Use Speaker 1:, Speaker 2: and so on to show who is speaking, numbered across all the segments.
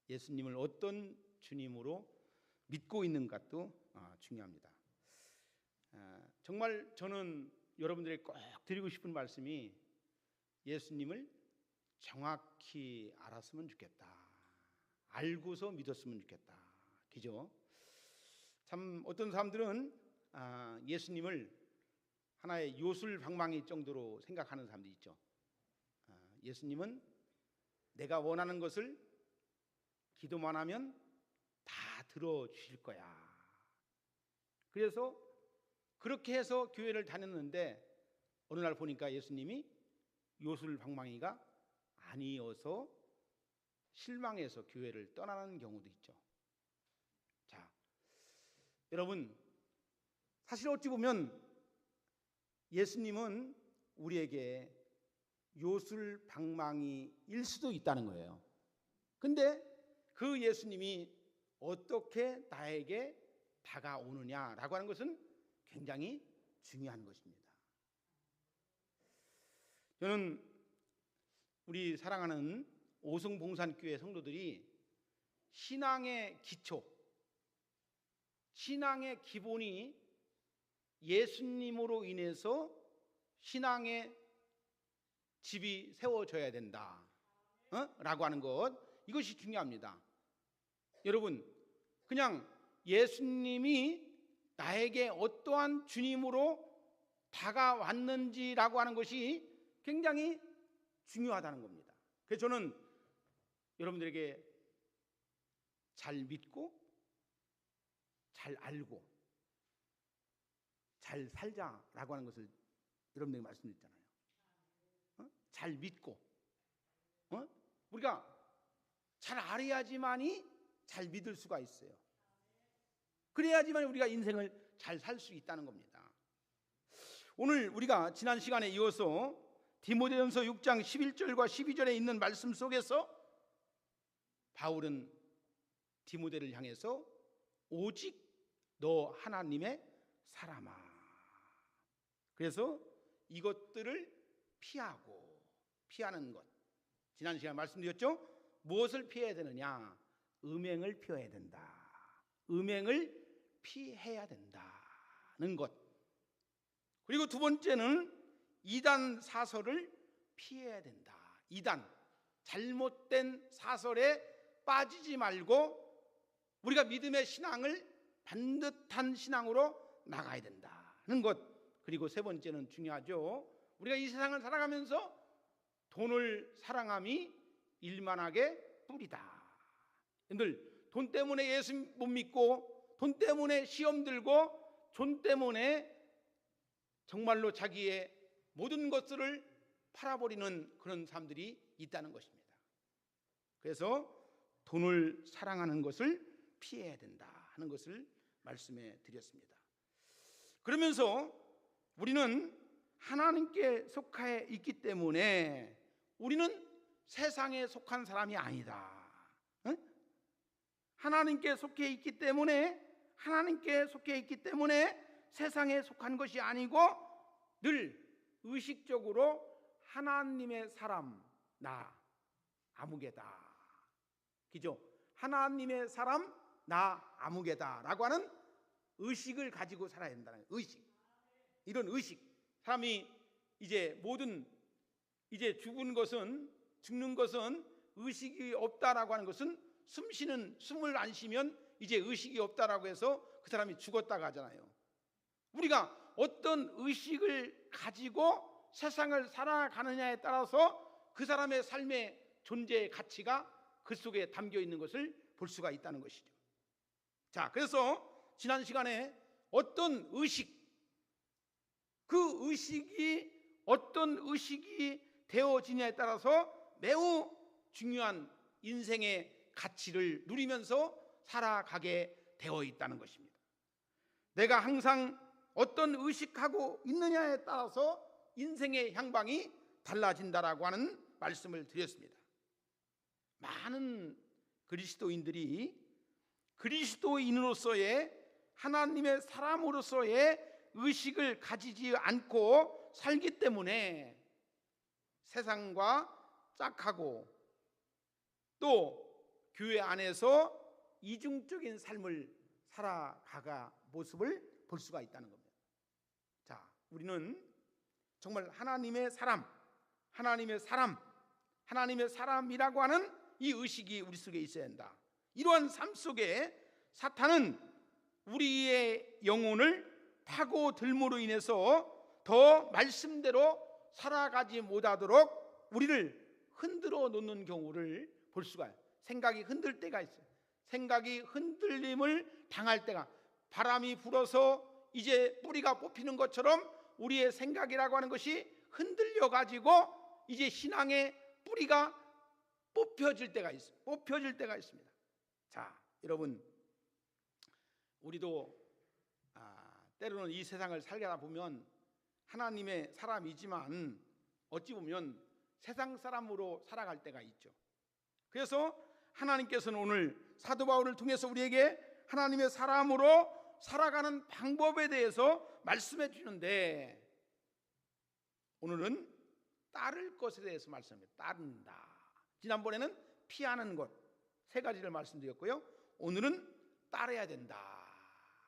Speaker 1: 예수님을 어떤 주님으로 믿고 있는가도 중요합니다. 정말 저는 여러분들에게 꼭 드리고 싶은 말씀이 예수님을 정확히 알았으면 좋겠다. 알고서 믿었으면 좋겠다. 그죠? 참 어떤 사람들은 예수님을 하나의 요술방망이 정도로 생각하는 사람들이 있죠. 예수님은 내가 원하는 것을 기도만 하면 다 들어주실 거야. 그래서 그렇게 해서 교회를 다녔는데 어느 날 보니까 예수님이 요술방망이가 아니어서 실망해서 교회를 떠나는 경우도 있죠. 자, 여러분, 사실 어찌 보면 예수님은 우리에게 요술방망이일 수도 있다는 거예요. 근데 그 예수님이 어떻게 나에게 다가오느냐라고 하는 것은 굉장히 중요한 것입니다. 저는 우리 사랑하는 오송봉산교회 성도들이 신앙의 기초, 신앙의 기본이 예수님으로 인해서 신앙의 집이 세워져야 된다 라고 하는 것, 이것이 중요합니다. 여러분, 그냥 예수님이 나에게 어떠한 주님으로 다가왔는지라고 하는 것이 굉장히 중요하다는 겁니다. 그래서 저는 여러분들에게 잘 믿고 잘 알고 잘 살자라고 하는 것을 여러분들에게 말씀드렸잖아요. 잘 믿고 우리가 잘 알아야지만이 잘 믿을 수가 있어요. 그래야지만 우리가 인생을 잘 살 수 있다는 겁니다. 오늘 우리가 지난 시간에 이어서 디모데전서 6장 11절과 12절에 있는 말씀 속에서 바울은 디모데를 향해서 오직 너 하나님의 사람아, 그래서 이것들을 피하는 것, 지난 시간에 말씀드렸죠. 무엇을 피해야 되느냐? 음행을 피해야 된다. 음행을 피해야 된다는 것. 그리고 두 번째는 이단 사설을 피해야 된다. 이단, 잘못된 사설에 빠지지 말고 우리가 믿음의 신앙을 반듯한 신앙으로 나가야 된다는 것. 그리고 세 번째는 중요하죠. 우리가 이 세상을 살아가면서 돈을 사랑함이 일만하게 뿌리다. 여러분들, 돈 때문에 예수 못 믿고 돈 때문에 시험 들고 돈 때문에 정말로 자기의 모든 것들을 팔아버리는 그런 사람들이 있다는 것입니다. 그래서 돈을 사랑하는 것을 피해야 된다 하는 것을 말씀해 드렸습니다. 그러면서 우리는 하나님께 속해 있기 때문에 우리는 세상에 속한 사람이 아니다. 하나님께 속해 있기 때문에 세상에 속한 것이 아니고 늘 의식적으로 하나님의 사람, 나 아무개다. 그죠? 하나님의 사람, 나 아무개다라고 하는 의식을 가지고 살아야 된다는 의식. 이런 의식. 사람이 이제 죽는 것은 의식이 없다라고 하는 것은 숨을 안 쉬면 이제 의식이 없다라고 해서 그 사람이 죽었다고 하잖아요. 우리가 어떤 의식을 가지고 세상을 살아가느냐에 따라서 그 사람의 삶의 존재의 가치가 그 속에 담겨 있는 것을 볼 수가 있다는 것이죠. 자, 그래서 지난 시간에 어떤 의식, 그 의식이 어떤 의식이 되어지냐에 따라서 매우 중요한 인생의 가치를 누리면서 살아가게 되어 있다는 것입니다. 내가 항상 어떤 의식하고 있느냐에 따라서 인생의 향방이 달라진다라고 하는 말씀을 드렸습니다. 많은 그리스도인들이 그리스도인으로서의 하나님의 사람으로서의 의식을 가지지 않고 살기 때문에 세상과 짝하고 또 교회 안에서 이중적인 삶을 살아가가 모습을 볼 수가 있다는 겁니다. 자, 우리는 정말 하나님의 사람이라고 하는 이 의식이 우리 속에 있어야 한다. 이러한 삶 속에 사탄은 우리의 영혼을 파고들므로 인해서 더 말씀대로 살아가지 못하도록 우리를 흔들어 놓는 경우를 볼 수가 있어요. 생각이 흔들 때가 있어요. 생각이 흔들림을 당할 때가, 바람이 불어서 이제 뿌리가 뽑히는 것처럼 우리의 생각이라고 하는 것이 흔들려 가지고 이제 신앙의 뿌리가 뽑혀질 때가 있습니다. 자, 여러분, 우리도 때로는 이 세상을 살다 보면 하나님의 사람이지만 어찌 보면 세상 사람으로 살아갈 때가 있죠. 그래서 하나님께서는 오늘 사도 바울을 통해서 우리에게 하나님의 사람으로 살아가는 방법에 대해서 말씀해 주는데, 오늘은 따를 것에 대해서 말씀합니다. 따른다. 지난번에는 피하는 것, 세 가지를 말씀드렸고요. 오늘은 따라야 된다.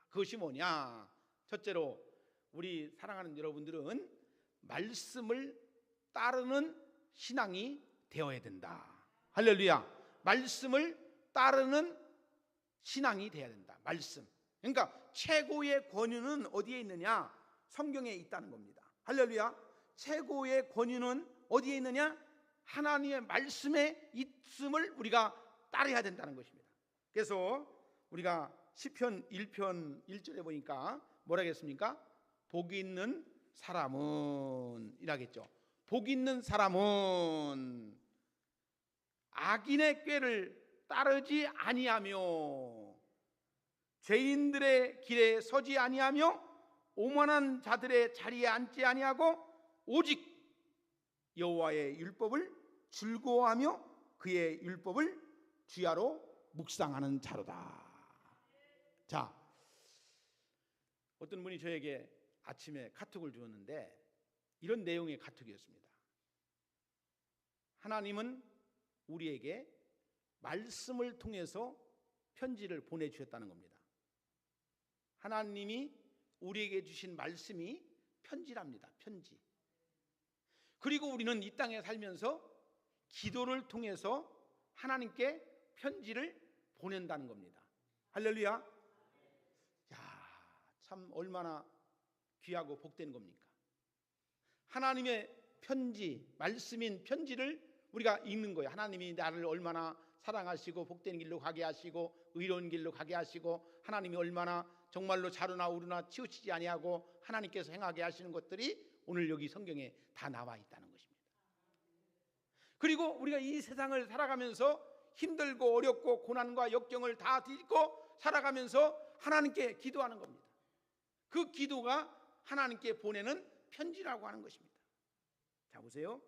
Speaker 1: 그것이 뭐냐? 첫째로, 우리 사랑하는 여러분들은 말씀을 따르는 신앙이 되어야 된다. 할렐루야. 말씀을 따르는 신앙이 되어야 된다. 말씀. 그러니까 최고의 권위는 어디에 있느냐? 성경에 있다는 겁니다. 할렐루야. 최고의 권위는 어디에 있느냐? 하나님의 말씀에 있음을 우리가 따라야 된다는 것입니다. 그래서 우리가 시편 1편 1절에 보니까 뭐라 했습니까? 복이 있는 사람은 이라겠죠. 복이 있는 사람은 악인의 꾀를 따르지 아니하며 죄인들의 길에 서지 아니하며 오만한 자들의 자리에 앉지 아니하고 오직 여호와의 율법을 즐거워하며 그의 율법을 주야로 묵상하는 자로다. 자, 어떤 분이 저에게 아침에 카톡을 주었는데 이런 내용의 카톡이었습니다. 하나님은 우리에게 말씀을 통해서 편지를 보내주셨다는 겁니다. 하나님이 우리에게 주신 말씀이 편지랍니다. 편지. 그리고 우리는 이 땅에 살면서 기도를 통해서 하나님께 편지를 보낸다는 겁니다. 할렐루야. 야, 참 얼마나 귀하고 복된 겁니까? 하나님의 편지, 말씀인 편지를 우리가 읽는 거예요. 하나님이 나를 얼마나 사랑하시고 복된 길로 가게 하시고 의로운 길로 가게 하시고 하나님이 얼마나 정말로 자루나 우루나 치우치지 아니하고 하나님께서 행하게 하시는 것들이 오늘 여기 성경에 다 나와 있다는 것입니다. 그리고 우리가 이 세상을 살아가면서 힘들고 어렵고 고난과 역경을 다 딛고 살아가면서 하나님께 기도하는 겁니다. 그 기도가 하나님께 보내는 편지라고 하는 것입니다. 자, 보세요.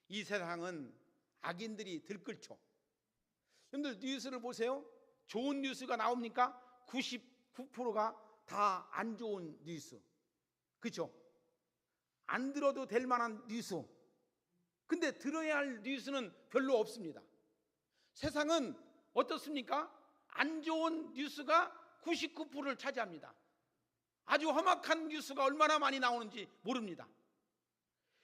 Speaker 1: 이 세상은 악인들이 들끓죠. 여러분들 뉴스를 보세요. 좋은 뉴스가 나옵니까? 99%가 다 안 좋은 뉴스. 그렇죠? 안 들어도 될 만한 뉴스. 근데 들어야 할 뉴스는 별로 없습니다. 세상은 어떻습니까? 안 좋은 뉴스가 99%를 차지합니다. 아주 험악한 뉴스가 얼마나 많이 나오는지 모릅니다.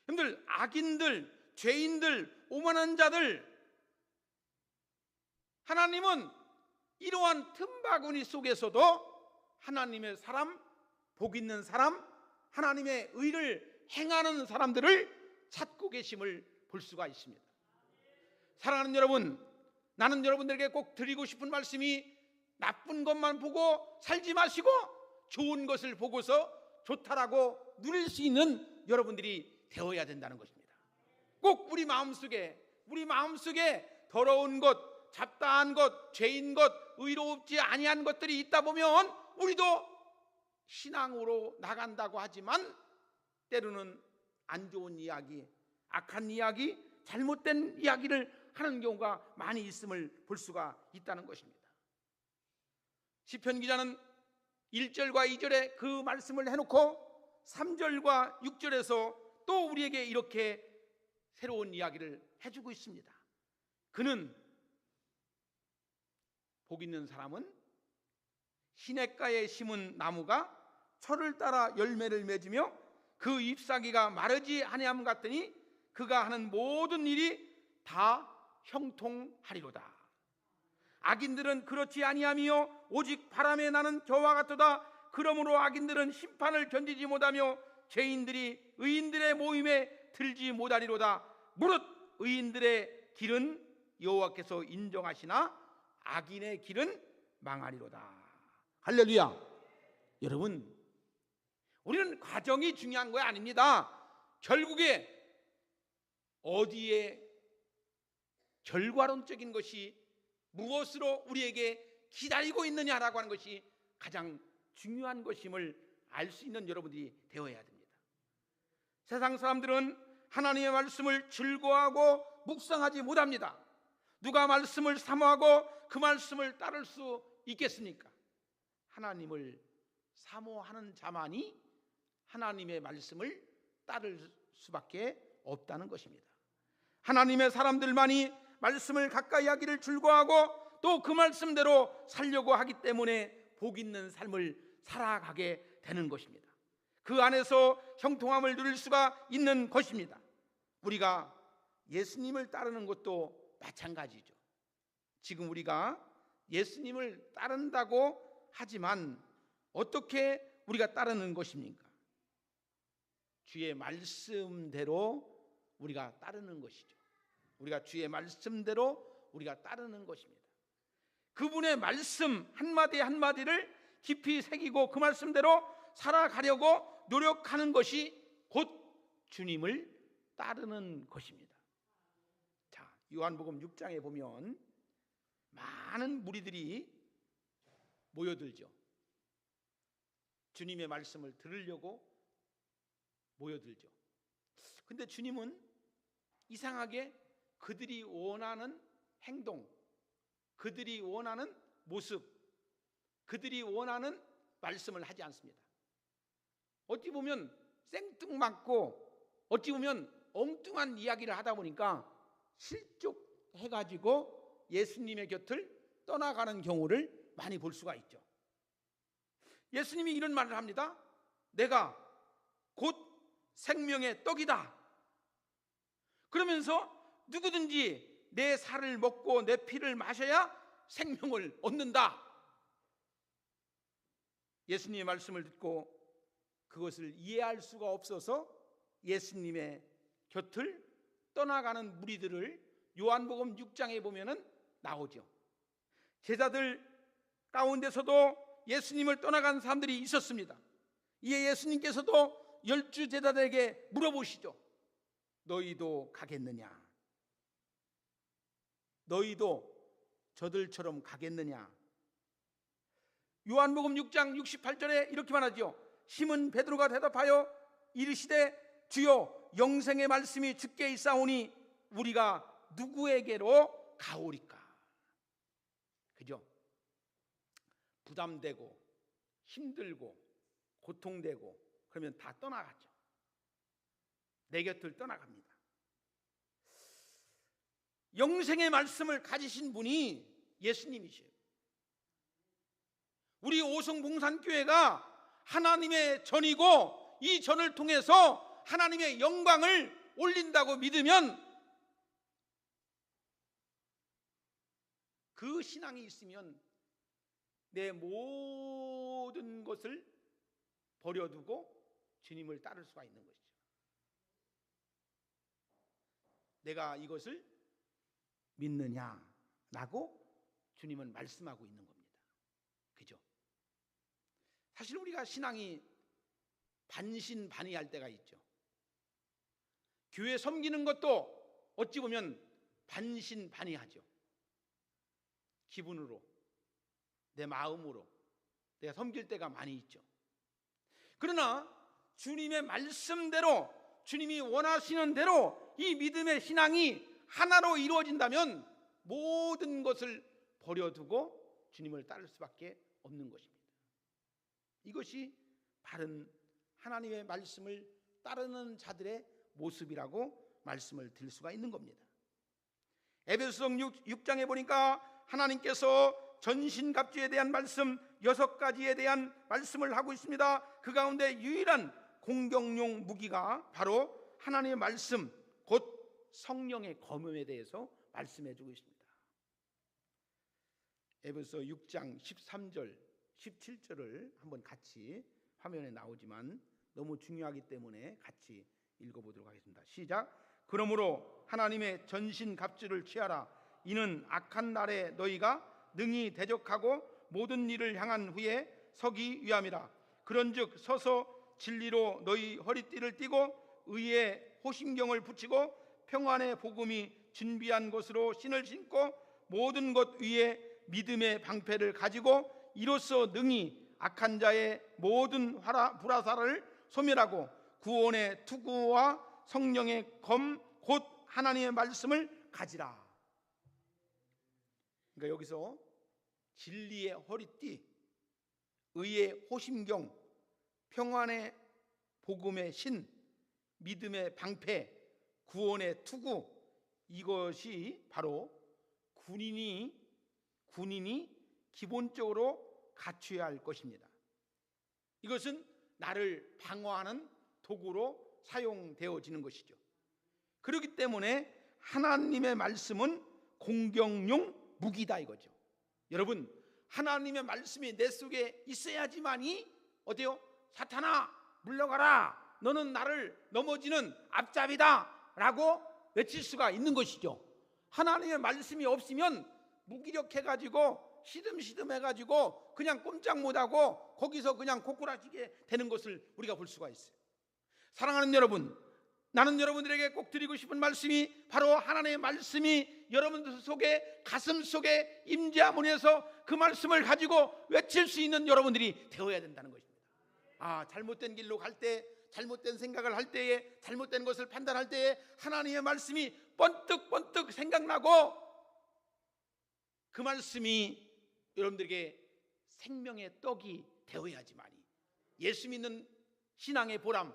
Speaker 1: 여러분들, 악인들, 죄인들, 오만한 자들, 하나님은 이러한 틈바구니 속에서도 하나님의 사람, 복 있는 사람, 하나님의 의를 행하는 사람들을 찾고 계심을 볼 수가 있습니다. 사랑하는 여러분, 나는 여러분들에게 꼭 드리고 싶은 말씀이 나쁜 것만 보고 살지 마시고 좋은 것을 보고서 좋다라고 누릴 수 있는 여러분들이 되어야 된다는 것입니다. 꼭 우리 마음속에 더러운 것, 잡다한 것, 죄인 것, 의롭지 아니한 것들이 있다 보면 우리도 신앙으로 나간다고 하지만 때로는 안 좋은 이야기, 악한 이야기, 잘못된 이야기를 하는 경우가 많이 있음을 볼 수가 있다는 것입니다. 시편 기자는 1절과 2절에 그 말씀을 해놓고 3절과 6절에서 또 우리에게 이렇게 새로운 이야기를 해주고 있습니다. 그는 복 있는 사람은 시냇가에 심은 나무가 철을 따라 열매를 맺으며 그 잎사귀가 마르지 아니함 같더니 그가 하는 모든 일이 다 형통하리로다. 악인들은 그렇지 아니하며 오직 바람에 나는 겨와 같도다. 그러므로 악인들은 심판을 견디지 못하며 죄인들이 의인들의 모임에 들지 못하리로다. 무릇 의인들의 길은 여호와께서 인정하시나 악인의 길은 망하리로다. 할렐루야. 여러분, 우리는 과정이 중요한 거 아닙니다. 결국에 어디에 결과론적인 것이 무엇으로 우리에게 기다리고 있느냐라고 하는 것이 가장 중요한 것임을 알 수 있는 여러분들이 되어야 됩니다. 세상 사람들은 하나님의 말씀을 즐거워하고 묵상하지 못합니다. 누가 말씀을 사모하고 그 말씀을 따를 수 있겠습니까? 하나님을 사모하는 자만이 하나님의 말씀을 따를 수밖에 없다는 것입니다. 하나님의 사람들만이 말씀을 가까이 하기를 즐거워하고 또 그 말씀대로 살려고 하기 때문에 복 있는 삶을 살아가게 되는 것입니다. 그 안에서 형통함을 누릴 수가 있는 것입니다. 우리가 예수님을 따르는 것도 마찬가지죠. 지금 우리가 예수님을 따른다고 하지만 어떻게 우리가 따르는 것입니까? 주의 말씀대로 우리가 따르는 것이죠. 우리가 주의 말씀대로 우리가 따르는 것입니다. 그분의 말씀 한마디 한마디를 깊이 새기고 그 말씀대로 살아가려고 노력하는 것이 곧 주님을 따르는 것입니다. 자, 요한복음 6장에 보면 많은 무리들이 모여들죠. 주님의 말씀을 들으려고 모여들죠. 근데 주님은 이상하게 그들이 원하는 행동, 그들이 원하는 모습, 그들이 원하는 말씀을 하지 않습니다. 어찌 보면 생뚱맞고 어찌 보면 엉뚱한 이야기를 하다 보니까 실족해가지고 예수님의 곁을 떠나가는 경우를 많이 볼 수가 있죠. 예수님이 이런 말을 합니다. 내가 곧 생명의 떡이다. 그러면서 누구든지 내 살을 먹고 내 피를 마셔야 생명을 얻는다. 예수님의 말씀을 듣고 그것을 이해할 수가 없어서 예수님의 곁을 떠나가는 무리들을 요한복음 6장에 보면은 나오죠. 제자들 가운데서도 예수님을 떠나간 사람들이 있었습니다. 이에 예수님께서도 12 제자들에게 물어보시죠. 너희도 가겠느냐? 너희도 저들처럼 가겠느냐? 요한복음 6장 68절에 이렇게 말하죠. 시몬 베드로가 대답하여 이르시되 주여 영생의 말씀이 주께 있사오니 우리가 누구에게로 가오리까? 그죠? 부담되고 힘들고 고통되고 그러면 다 떠나가죠. 내 곁을 떠나갑니다. 영생의 말씀을 가지신 분이 예수님이시에요. 우리 오성봉산교회가 하나님의 전이고 이 전을 통해서 하나님의 영광을 올린다고 믿으면 그 신앙이 있으면 내 모든 것을 버려두고 주님을 따를 수가 있는 것이죠. 내가 이것을 믿느냐라고 주님은 말씀하고 있는 겁니다. 그죠? 사실 우리가 신앙이 반신반의할 때가 있죠. 교회 섬기는 것도 어찌 보면 반신반의하죠. 기분으로, 내 마음으로 내가 섬길 때가 많이 있죠. 그러나 주님의 말씀대로 주님이 원하시는 대로 이 믿음의 신앙이 하나로 이루어진다면 모든 것을 버려두고 주님을 따를 수밖에 없는 것입니다. 이것이 바른 하나님의 말씀을 따르는 자들의 모습이라고 말씀을 드릴 수가 있는 겁니다. 에베소서 6장에 보니까 하나님께서 전신갑주에 대한 말씀 6가지에 대한 말씀을 하고 있습니다. 그 가운데 유일한 공격용 무기가 바로 하나님의 말씀, 곧 성령의 검음에 대해서 말씀해 주고 있습니다. 에베소 6장 13절 17절을 한번 같이, 화면에 나오지만 너무 중요하기 때문에 같이 읽어보도록 하겠습니다. 시작. 그러므로 하나님의 전신갑주를 취하라. 이는 악한 날에 너희가 능히 대적하고 모든 일을 향한 후에 서기 위함이라. 그런즉 서서 진리로 너희 허리띠를 띠고 의의 호심경을 붙이고 평안의 복음이 준비한 것으로 신을 신고 모든 것 위에 믿음의 방패를 가지고 이로써 능히 악한 자의 모든 불화살을 소멸하고 구원의 투구와 성령의 검 곧 하나님의 말씀을 가지라. 그러니까 여기서 진리의 허리띠, 의의 호심경, 평안의 복음의 신, 믿음의 방패, 구원의 투구, 이것이 바로 군인이 기본적으로 갖춰야 할 것입니다. 이것은 나를 방어하는 도구로 사용되어지는 것이죠. 그렇기 때문에 하나님의 말씀은 공격용 무기다 이거죠. 여러분, 하나님의 말씀이 내 속에 있어야지만이 어때요? 사탄아 물러가라, 너는 나를 넘어지는 앞잡이다 라고 외칠 수가 있는 것이죠. 하나님의 말씀이 없으면 무기력해가지고 시듬시듬해가지고 그냥 꼼짝 못하고 거기서 그냥 고꾸라지게 되는 것을 우리가 볼 수가 있어요. 사랑하는 여러분, 나는 여러분들에게 꼭 드리고 싶은 말씀이 바로 하나님의 말씀이 여러분들 속에, 가슴 속에 임재함으로해서 그 말씀을 가지고 외칠 수 있는 여러분들이 되어야 된다는 것입니다. 잘못된 길로 갈 때, 잘못된 생각을 할 때에, 잘못된 것을 판단할 때에 하나님의 말씀이 번뜩번뜩 생각나고 그 말씀이 여러분들에게 생명의 떡이 되어야지만이 예수 믿는 신앙의 보람,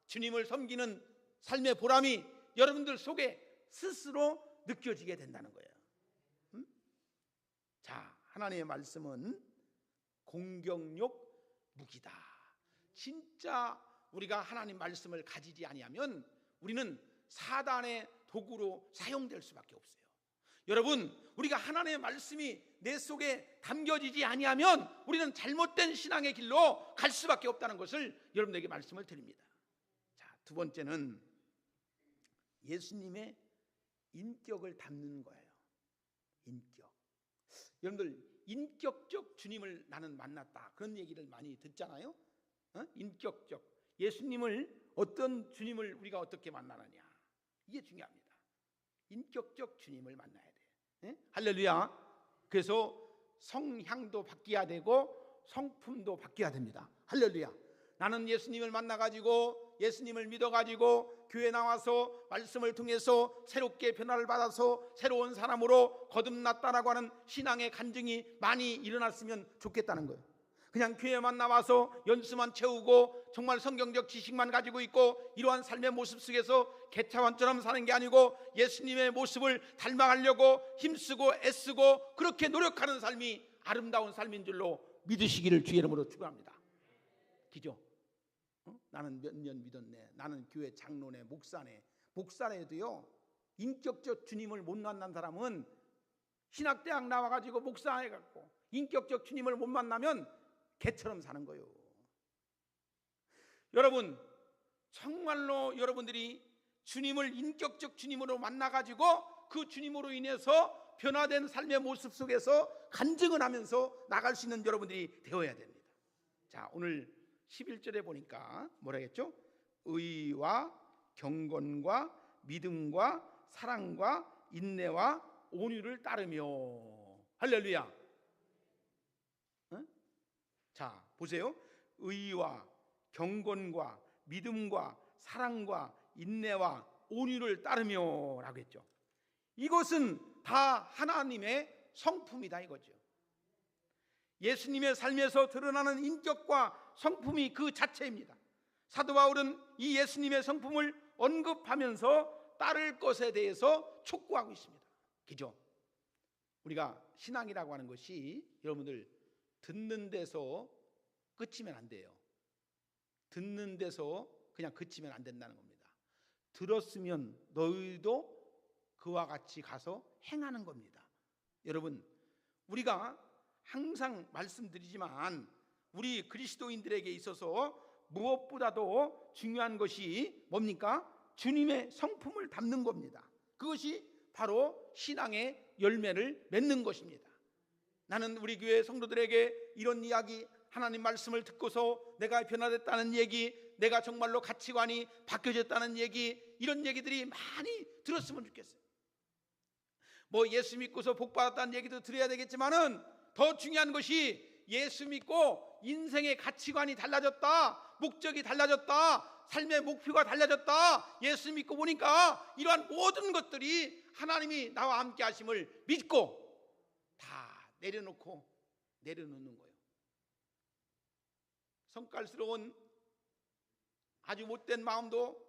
Speaker 1: 주님을 섬기는 삶의 보람이 여러분들 속에 스스로 느껴지게 된다는 거예요. 자, 하나님의 말씀은 공격력 무기다. 진짜 우리가 하나님 말씀을 가지지 아니하면 우리는 사단의 도구로 사용될 수밖에 없어요. 여러분, 우리가 하나님의 말씀이 내 속에 담겨지지 아니하면 우리는 잘못된 신앙의 길로 갈 수밖에 없다는 것을 여러분에게 말씀을 드립니다. 자, 두 번째는 예수님의 인격을 담는 거예요. 인격. 여러분들 인격적 주님을 나는 만났다, 그런 얘기를 많이 듣잖아요. 인격적 예수님을, 어떤 주님을 우리가 어떻게 만나느냐, 이게 중요합니다. 인격적 주님을 만나야 돼. 할렐루야. 그래서 성향도 바뀌어야 되고 성품도 바뀌어야 됩니다. 할렐루야. 나는 예수님을 만나가지고, 예수님을 믿어가지고 교회 나와서 말씀을 통해서 새롭게 변화를 받아서 새로운 사람으로 거듭났다라고 하는 신앙의 간증이 많이 일어났으면 좋겠다는 거예요. 그냥 교회만 나와서 연수만 채우고 정말 성경적 지식만 가지고 있고 이러한 삶의 모습 속에서 개차반처럼 사는 게 아니고 예수님의 모습을 닮아가려고 힘쓰고 애쓰고 그렇게 노력하는 삶이 아름다운 삶인 줄로 믿으시기를 주의 이름으로 축원합니다. 기죠? 나는 몇 년 믿었네, 나는 교회 장로네, 목사네도요, 인격적 주님을 못 만난 사람은 신학대학 나와가지고 목사해갖고 인격적 주님을 못 만나면 개처럼 사는 거예요. 여러분, 정말로 여러분들이 주님을 인격적 주님으로 만나가지고 그 주님으로 인해서 변화된 삶의 모습 속에서 간증을 하면서 나갈 수 있는 여러분들이 되어야 됩니다. 자, 오늘 11절에 보니까 뭐라 했죠? 의와 경건과 믿음과 사랑과 인내와 온유를 따르며. 할렐루야. 자, 보세요. 의와 경건과 믿음과 사랑과 인내와 온유를 따르며 라고 했죠. 이것은 다 하나님의 성품이다 이거죠. 예수님의 삶에서 드러나는 인격과 성품이 그 자체입니다. 사도 바울은 이 예수님의 성품을 언급하면서 따를 것에 대해서 촉구하고 있습니다. 그죠? 우리가 신앙이라고 하는 것이 여러분들 듣는 데서 그치면 안 돼요. 듣는 데서 그냥 그치면 안 된다는 겁니다. 들었으면 너희도 그와 같이 가서 행하는 겁니다. 여러분, 우리가 항상 말씀드리지만 우리 그리스도인들에게 있어서 무엇보다도 중요한 것이 뭡니까? 주님의 성품을 담는 겁니다. 그것이 바로 신앙의 열매를 맺는 것입니다. 나는 우리 교회 성도들에게 이런 이야기, 하나님 말씀을 듣고서 내가 변화됐다는 얘기, 내가 정말로 가치관이 바뀌어졌다는 얘기, 이런 얘기들이 많이 들었으면 좋겠어요. 뭐 예수 믿고서 복 받았다는 얘기도 들어야 되겠지만은 더 중요한 것이 예수 믿고 인생의 가치관이 달라졌다, 목적이 달라졌다, 삶의 목표가 달라졌다, 예수 믿고 보니까 이러한 모든 것들이 하나님이 나와 함께 하심을 믿고 다 내려놓는 거예요. 성깔스러운 아주 못된 마음도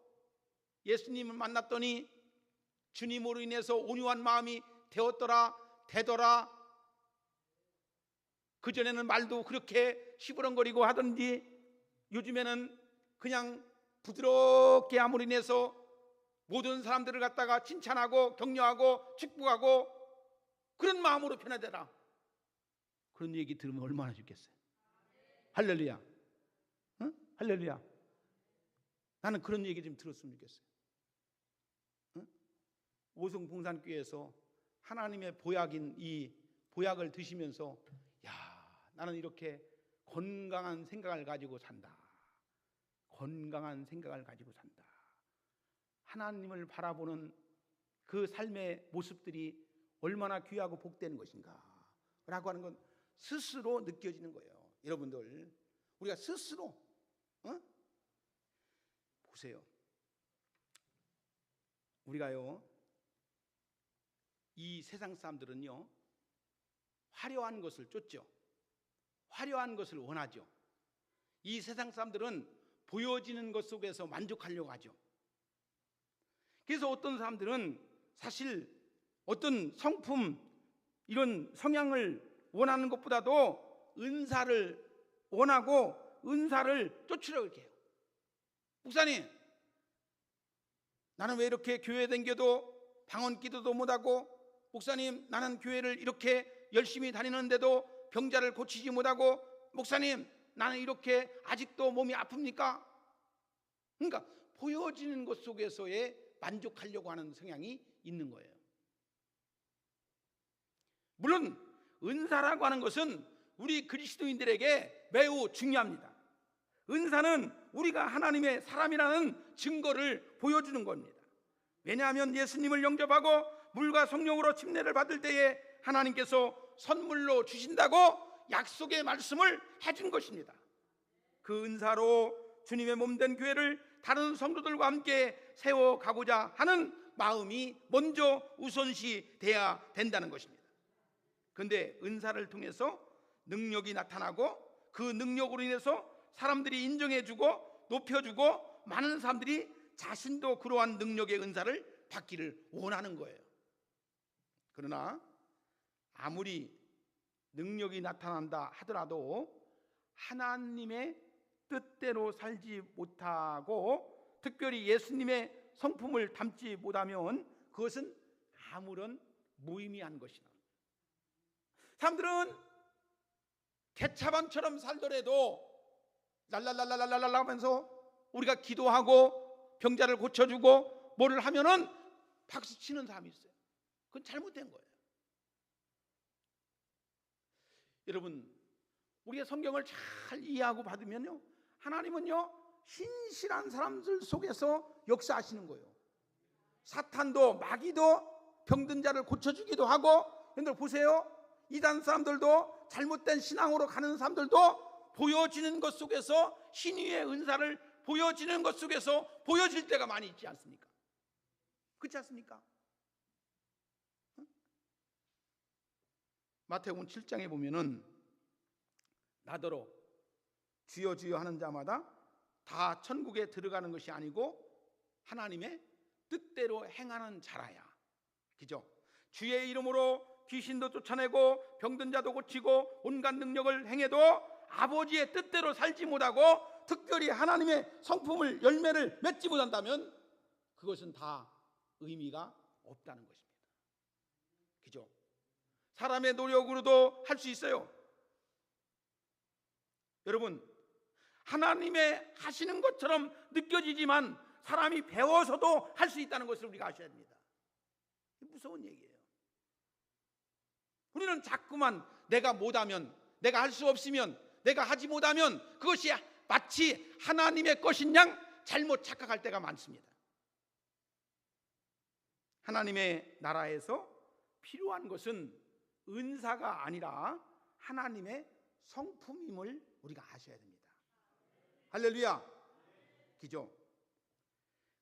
Speaker 1: 예수님을 만났더니 주님으로 인해서 온유한 마음이 되더라. 그전에는 말도 그렇게 시부렁거리고 하던지 요즘에는 그냥 부드럽게 함으로 인해서 모든 사람들을 갖다가 칭찬하고 격려하고 축복하고 그런 마음으로 변화되라. 그런 얘기 들으면 얼마나 좋겠어요. 할렐루야. 응? 할렐루야. 나는 그런 얘기 좀 들었으면 좋겠어요. 응? 오송봉산교회에서 하나님의 보약인 이 보약을 드시면서 야, 나는 이렇게 건강한 생각을 가지고 산다. 건강한 생각을 가지고 산다. 하나님을 바라보는 그 삶의 모습들이 얼마나 귀하고 복된 것인가 라고 하는 건 스스로 느껴지는 거예요. 여러분들, 우리가 스스로 보세요. 우리가요, 이 세상 사람들은요, 화려한 것을 쫓죠. 화려한 것을 원하죠. 이 세상 사람들은 보여지는 것 속에서 만족하려고 하죠. 그래서 어떤 사람들은 사실 어떤 성품, 이런 성향을 원하는 것보다도 은사를 원하고 은사를 쫓으려고 이렇게 해요. 목사님, 나는 왜 이렇게 교회 다녀도 방언 기도도 못하고, 목사님, 나는 교회를 이렇게 열심히 다니는데도 병자를 고치지 못하고, 목사님, 나는 이렇게 아직도 몸이 아픕니까? 그러니까 보여지는 것 속에서의 만족하려고 하는 성향이 있는 거예요. 물론 은사라고 하는 것은 우리 그리스도인들에게 매우 중요합니다. 은사는 우리가 하나님의 사람이라는 증거를 보여주는 겁니다. 왜냐하면 예수님을 영접하고 물과 성령으로 침례를 받을 때에 하나님께서 선물로 주신다고 약속의 말씀을 해준 것입니다. 그 은사로 주님의 몸된 교회를 다른 성도들과 함께 세워가고자 하는 마음이 먼저 우선시 돼야 된다는 것입니다. 그런데 은사를 통해서 능력이 나타나고 그 능력으로 인해서 사람들이 인정해주고 높여주고 많은 사람들이 자신도 그러한 능력의 은사를 받기를 원하는 거예요. 그러나 아무리 능력이 나타난다 하더라도 하나님의 뜻대로 살지 못하고 특별히 예수님의 성품을 담지 못하면 그것은 아무런 무의미한 것이다. 사람들은 개차반처럼 살더라도 랄랄랄랄랄랄라 하면서 우리가 기도하고 병자를 고쳐주고 뭐를 하면은 박수 치는 사람이 있어요. 그건 잘못된 거예요. 여러분, 우리가 성경을 잘 이해하고 받으면요, 하나님은요 신실한 사람들 속에서 역사하시는 거예요. 사탄도 마귀도 병든 자를 고쳐주기도 하고, 여러분들 보세요, 이단 사람들도 잘못된 신앙으로 가는 사람들도 보여지는 것 속에서 신의의 은사를 보여지는 것 속에서 보여질 때가 많이 있지 않습니까? 그렇지 않습니까? 마태복음 7장에 보면은 나더러 주여 주여 하는 자마다 다 천국에 들어가는 것이 아니고 하나님의 뜻대로 행하는 자라야. 그죠? 주의 이름으로 귀신도 쫓아내고 병든 자도 고치고 온갖 능력을 행해도 아버지의 뜻대로 살지 못하고 특별히 하나님의 성품을 열매를 맺지 못한다면 그것은 다 의미가 없다는 것입니다. 그죠? 사람의 노력으로도 할 수 있어요. 여러분, 하나님의 하시는 것처럼 느껴지지만 사람이 배워서도 할 수 있다는 것을 우리가 아셔야 됩니다. 무서운 얘기예요. 우리는 자꾸만 내가 못하면, 내가 할 수 없으면, 내가 하지 못하면 그것이 마치 하나님의 것인 양 잘못 착각할 때가 많습니다. 하나님의 나라에서 필요한 것은 은사가 아니라 하나님의 성품임을 우리가 아셔야 됩니다. 할렐루야. 그죠?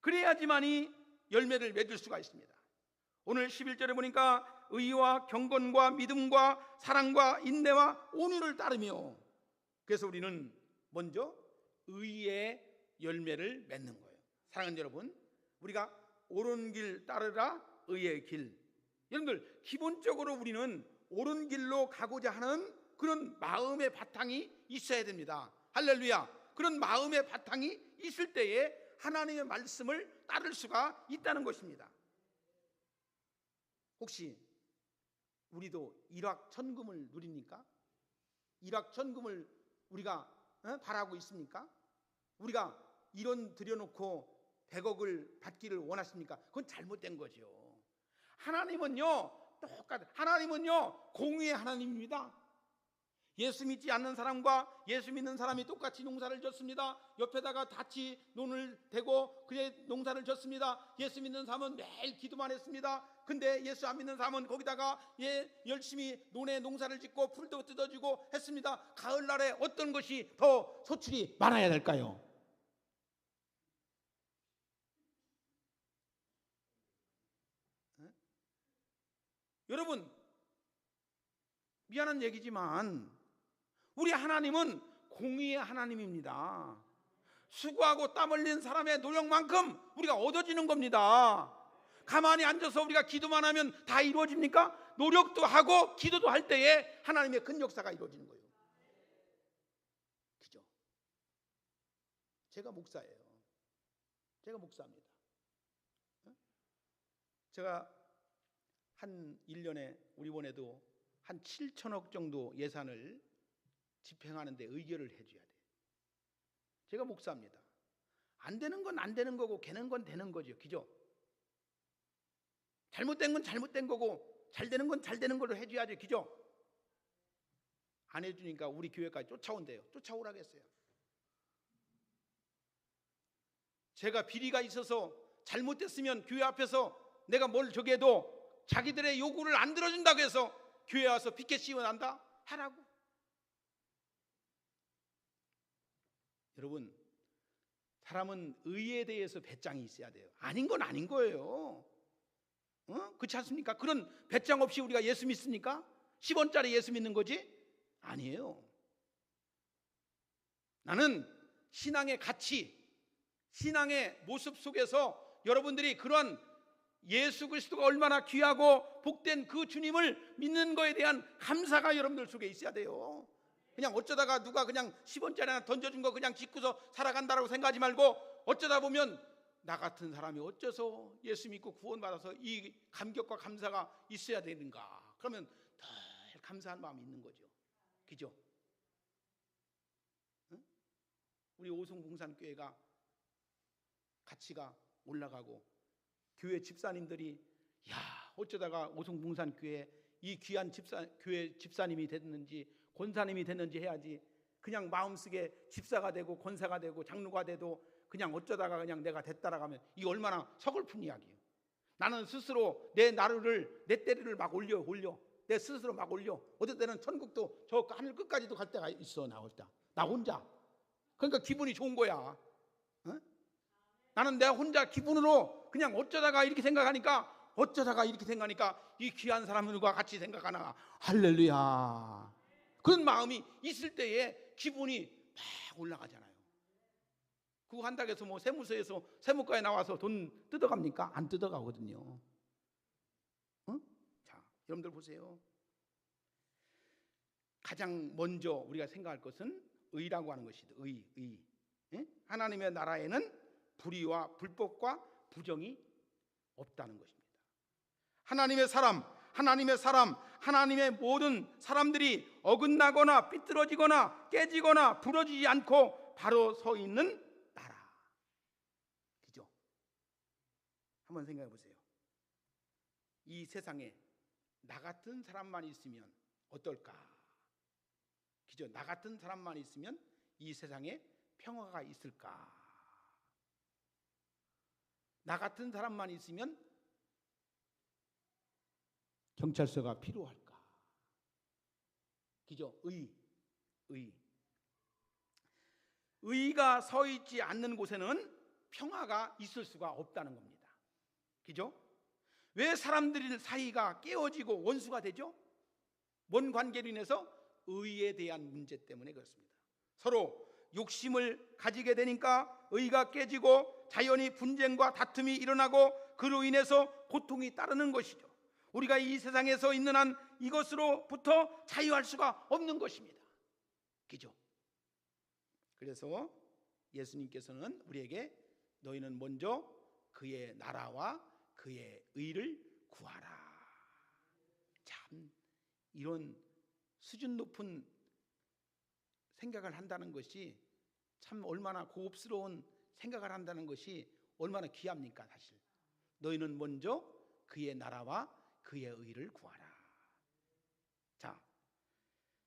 Speaker 1: 그래야지만이 열매를 맺을 수가 있습니다. 오늘 11절에 보니까 의와 경건과 믿음과 사랑과 인내와 온유를 따르며, 그래서 우리는 먼저 의의 열매를 맺는 거예요. 사랑하는 여러분, 우리가 옳은 길 따르라, 의의 길. 여러분들, 기본적으로 우리는 옳은 길로 가고자 하는 그런 마음의 바탕이 있어야 됩니다. 할렐루야. 그런 마음의 바탕이 있을 때에 하나님의 말씀을 따를 수가 있다는 것입니다. 혹시 우리도 일확천금을 누립니까? 일확천금을 우리가 바라고 있습니까? 우리가 1원 들여놓고 100억을 받기를 원하십니까? 그건 잘못된 거죠. 하나님은요, 똑같아요. 하나님은요, 공의의 하나님입니다. 예수 믿지 않는 사람과 예수 믿는 사람이 똑같이 농사를 졌습니다. 옆에다가 같이 논을 대고 그의 농사를 졌습니다. 예수 믿는 사람은 매일 기도만 했습니다. 근데 예수 안 믿는 사람은 거기다가 열심히 논에 농사를 짓고 풀도 뜯어주고 했습니다. 가을날에 어떤 것이 더 소출이 많아야 될까요? 여러분, 미안한 얘기지만 우리 하나님은 공의의 하나님입니다. 수고하고 땀 흘린 사람의 노력만큼 우리가 얻어지는 겁니다. 가만히 앉아서 우리가 기도만 하면 다 이루어집니까? 노력도 하고 기도도 할 때에 하나님의 큰 역사가 이루어지는 거예요. 그죠? 제가 목사예요. 제가 목사입니다. 제가 한 1년에 우리 원에도 한 7천억 정도 예산을 집행하는데 의결을 해줘야 돼요. 제가 목사입니다. 안 되는 건 안 되는 거고 되는 건 되는 거죠. 그죠? 잘못된 건 잘못된 거고 잘 되는 건 잘 되는 걸로 해줘야죠. 그죠? 안 해주니까 우리 교회까지 쫓아온대요. 쫓아오라고 했어요. 제가 비리가 있어서 잘못됐으면 교회 앞에서 내가 뭘 저기 해도 자기들의 요구를 안 들어준다고 해서 교회 와서 피켓 씌워난다? 하라고. 여러분, 사람은 의에 대해서 배짱이 있어야 돼요. 아닌 건 아닌 거예요. 그렇지 않습니까? 그런 배짱 없이 우리가 예수 믿습니까? 10원짜리 예수 믿는 거지? 아니에요. 나는 신앙의 가치, 신앙의 모습 속에서 여러분들이 그런 예수 그리스도가 얼마나 귀하고 복된 그 주님을 믿는 거에 대한 감사가 여러분들 속에 있어야 돼요. 그냥 어쩌다가 누가 그냥 10원짜리 하나 던져준 거 그냥 짓고서 살아간다라고 생각하지 말고, 어쩌다 보면 나 같은 사람이 어째서 예수 믿고 구원받아서 이 감격과 감사가 있어야 되는가? 그러면 더 감사한 마음이 있는 거죠. 그죠? 응? 우리 오송봉산교회가 가치가 올라가고 교회 집사님들이 야, 어쩌다가 오송봉산교회 이 귀한 교회 집사님이 됐는지 권사님이 됐는지 해야지, 그냥 마음속에 집사가 되고 권사가 되고 장로가 돼도 그냥 어쩌다가 그냥 내가 됐다라고 하면 이게 얼마나 서글픈 이야기예요. 나는 스스로 내 나루를, 내 때리를 막 올려 내 스스로 막 올려. 어떨 때는 천국도 저 하늘 끝까지도 갈 때가 있어. 나 혼자. 그러니까 기분이 좋은 거야. 어? 나는 내가 혼자 기분으로 그냥 어쩌다가 이렇게 생각하니까 이 귀한 사람들과 같이 생각하나 할렐루야. 그런 마음이 있을 때에 기분이 막 올라가잖아요. 그거 한다고 해서 뭐 세무서에서 세무과에 나와서 돈 뜯어갑니까? 안 뜯어가거든요. 자, 여러분들 보세요. 가장 먼저 우리가 생각할 것은 의라고 하는 것이다. 의. 예? 하나님의 나라에는 불의와 불법과 부정이 없다는 것입니다. 하나님의 모든 사람들이 어긋나거나 삐뚤어지거나 깨지거나 부러지지 않고 바로 서 있는 나라. 그죠? 한번 생각해 보세요. 이 세상에 나 같은 사람만 있으면 어떨까? 그죠? 나 같은 사람만 있으면 이 세상에 평화가 있을까? 나 같은 사람만 있으면 경찰서가 필요할까? 그죠? 의가 서 있지 않는 곳에는 평화가 있을 수가 없다는 겁니다. 그죠? 왜 사람들 사이가 깨어지고 원수가 되죠? 뭔 관계로 인해서? 의에 대한 문제 때문에 그렇습니다. 서로 욕심을 가지게 되니까 의가 깨지고 자연히 분쟁과 다툼이 일어나고 그로 인해서 고통이 따르는 것이죠. 우리가 이 세상에서 있는 한 이것으로부터 자유할 수가 없는 것입니다. 그죠? 그래서 예수님께서는 우리에게 너희는 먼저 그의 나라와 그의 의를 구하라. 참 이런 수준 높은 생각을 한다는 것이 참 얼마나 고급스러운 생각을 한다는 것이 얼마나 귀합니까? 사실 너희는 먼저 그의 나라와 그의 의를 구하라. 자,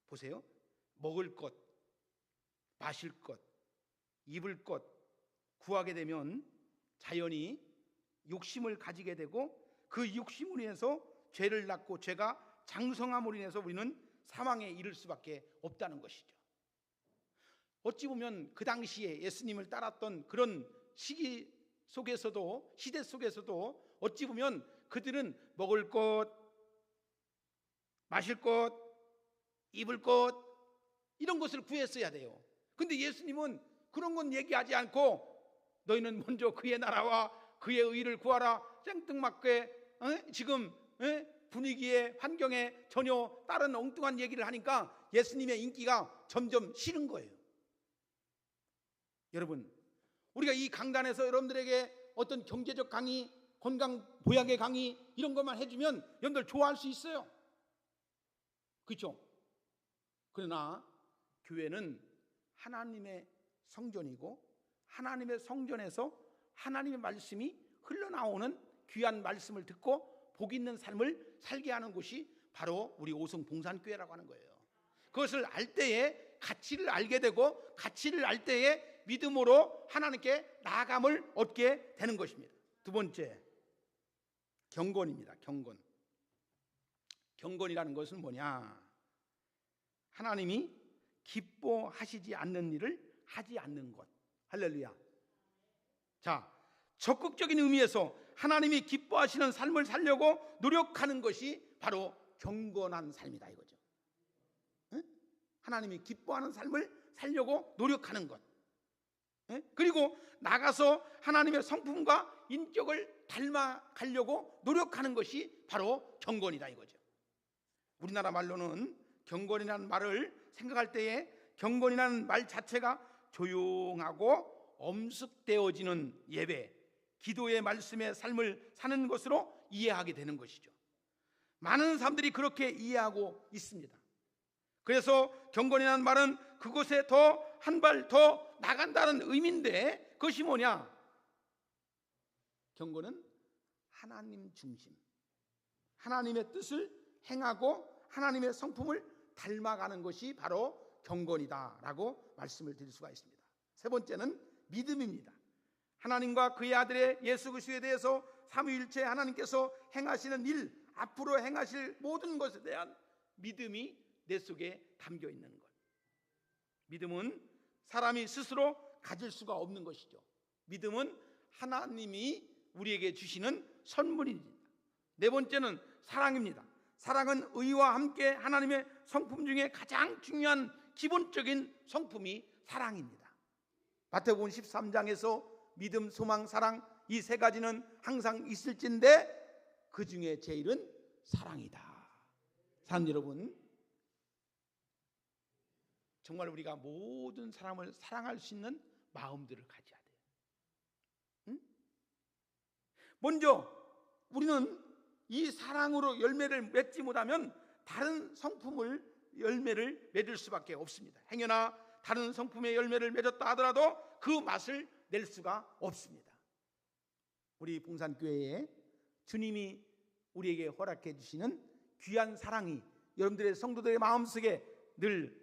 Speaker 1: 보세요. 먹을 것, 마실 것, 입을 것 구하게 되면 자연히 욕심을 가지게 되고 그 욕심으로 인해서 죄를 낳고 죄가 장성함으로 인해서 우리는 사망에 이를 수밖에 없다는 것이죠. 어찌 보면 그 당시에 예수님을 따랐던 그런 시대 속에서도 어찌 보면 그들은 먹을 것, 마실 것, 입을 것 이런 것을 구했어야 돼요. 근데 예수님은 그런 건 얘기하지 않고 너희는 먼저 그의 나라와 그의 의를 구하라. 생뚱맞게 지금 분위기에 환경에 전혀 다른 엉뚱한 얘기를 하니까 예수님의 인기가 점점 식은 거예요. 여러분, 우리가 이 강단에서 여러분들에게 어떤 경제적 강의, 건강 보약의 강의 이런 것만 해주면 여러분들 좋아할 수 있어요. 그렇죠? 그러나 교회는 하나님의 성전이고 하나님의 성전에서 하나님의 말씀이 흘러나오는 귀한 말씀을 듣고 복 있는 삶을 살게 하는 곳이 바로 우리 오송 봉산교회라고 하는 거예요. 그것을 알 때에 가치를 알게 되고 가치를 알 때에 믿음으로 하나님께 나아감을 얻게 되는 것입니다. 두 번째, 경건입니다. 경건이라는 것은 뭐냐? 하나님이 기뻐하시지 않는 일을 하지 않는 것. 할렐루야. 자, 적극적인 의미에서 하나님이 기뻐하시는 삶을 살려고 노력하는 것이 바로 경건한 삶이다 이거죠. 응? 하나님이 기뻐하는 삶을 살려고 노력하는 것. 응? 그리고 나가서 하나님의 성품과 인격을 닮아가려고 노력하는 것이 바로 경건이다 이거죠. 우리나라 말로는 경건이라는 말을 생각할 때에 경건이라는 말 자체가 조용하고 엄숙되어지는 예배, 기도의 말씀의 삶을 사는 것으로 이해하게 되는 것이죠. 많은 사람들이 그렇게 이해하고 있습니다. 그래서 경건이라는 말은 그곳에 더 한 발 더 나간다는 의미인데 그것이 뭐냐? 경건은 하나님 중심, 하나님의 뜻을 행하고 하나님의 성품을 닮아가는 것이 바로 경건이다라고 말씀을 드릴 수가 있습니다. 세 번째는 믿음입니다. 하나님과 그의 아들의 예수 그리스도에 대해서 삼위일체 하나님께서 행하시는 일, 앞으로 행하실 모든 것에 대한 믿음이 내 속에 담겨 있는 것. 믿음은 사람이 스스로 가질 수가 없는 것이죠. 믿음은 하나님이 우리에게 주시는 선물입니다. 네 번째는 사랑입니다. 사랑은 의와 함께 하나님의 성품 중에 가장 중요한 기본적인 성품이 사랑입니다. 마태복음 13장에서 믿음, 소망, 사랑 이 세 가지는 항상 있을진데 그 중에 제일은 사랑이다. 사랑하는 여러분, 정말 우리가 모든 사람을 사랑할 수 있는 마음들을 가져야 돼요. 응? 먼저 우리는 이 사랑으로 열매를 맺지 못하면 다른 성품을 열매를 맺을 수밖에 없습니다. 행여나 다른 성품의 열매를 맺었다 하더라도 그 맛을 낼 수가 없습니다. 우리 봉산교회에 주님이 우리에게 허락해 주시는 귀한 사랑이 여러분들의 성도들의 마음속에 늘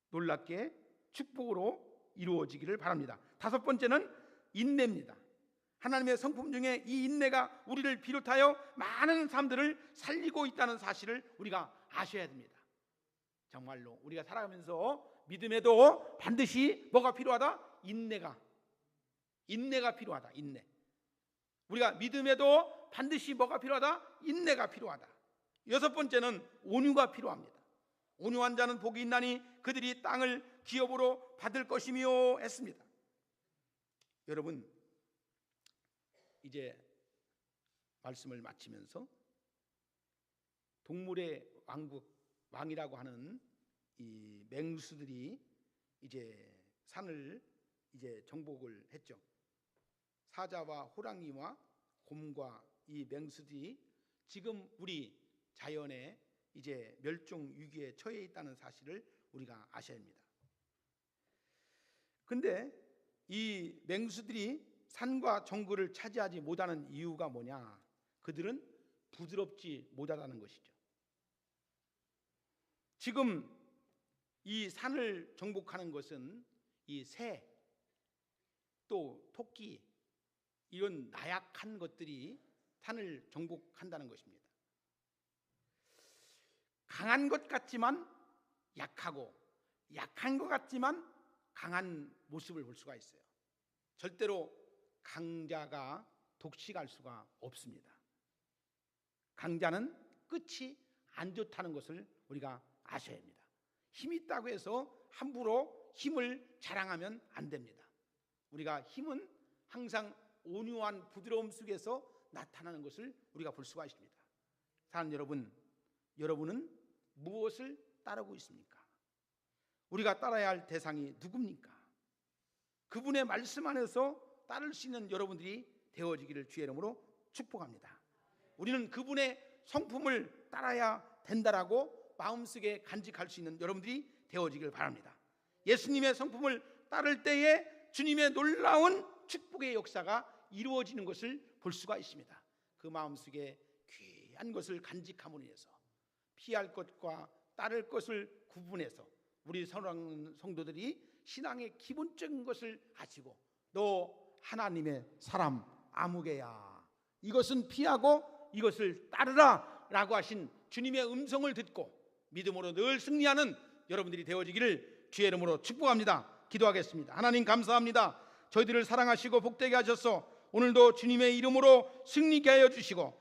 Speaker 1: 놀랍게 축복으로 이루어지기를 바랍니다. 다섯 번째는 인내입니다. 하나님의 성품 중에 이 인내가 우리를 비롯하여 많은 사람들을 살리고 있다는 사실을 우리가 아셔야 됩니다. 정말로 우리가 살아가면서 믿음에도 반드시 뭐가 필요하다? 인내가 필요하다. 인내. 우리가 믿음에도 반드시 뭐가 필요하다? 인내가 필요하다. 여섯 번째는 온유가 필요합니다. 온유한 자는 복이 있나니 그들이 땅을 기업으로 받을 것이며 했습니다. 여러분, 이제 말씀을 마치면서 동물의 왕이라고 하는 이 맹수들이 이제 산을 이제 정복을 했죠. 사자와 호랑이와 곰과 이 맹수들이 지금 우리 자연에 이제 멸종 위기에 처해 있다는 사실을 우리가 아셔야 합니다. 근데 이 맹수들이 산과 정글을 차지하지 못하는 이유가 뭐냐? 그들은 부드럽지 못하다는 것이죠. 지금 이 산을 정복하는 것은 이 새, 또 토끼, 이런 나약한 것들이 산을 정복한다는 것입니다. 강한 것 같지만 약하고, 약한 것 같지만 강한 모습을 볼 수가 있어요. 절대로 강자가 독식할 수가 없습니다. 강자는 끝이 안 좋다는 것을 우리가 아셔야 합니다. 힘이 있다고 해서 함부로 힘을 자랑하면 안 됩니다. 우리가 힘은 항상 온유한 부드러움 속에서 나타나는 것을 우리가 볼 수가 있습니다. 사랑하는 여러분, 여러분은 무엇을 따르고 있습니까? 우리가 따라야 할 대상이 누굽니까? 그분의 말씀 안에서 따를 수 있는 여러분들이 되어지기를 주의 이름으로 축복합니다. 우리는 그분의 성품을 따라야 된다라고 마음속에 간직할 수 있는 여러분들이 되어지길 바랍니다. 예수님의 성품을 따를 때에 주님의 놀라운 축복의 역사가 이루어지는 것을 볼 수가 있습니다. 그 마음속에 귀한 것을 간직함으로 인해서 피할 것과 따를 것을 구분해서 우리 사랑하는 성도들이 신앙의 기본적인 것을 아시고 너 하나님의 사람 아무개야, 이것은 피하고 이것을 따르라 라고 하신 주님의 음성을 듣고 믿음으로 늘 승리하는 여러분들이 되어지기를 주의 이름으로 축복합니다. 기도하겠습니다. 하나님 감사합니다. 저희들을 사랑하시고 복되게 하셔서 오늘도 주님의 이름으로 승리케 하여 주시고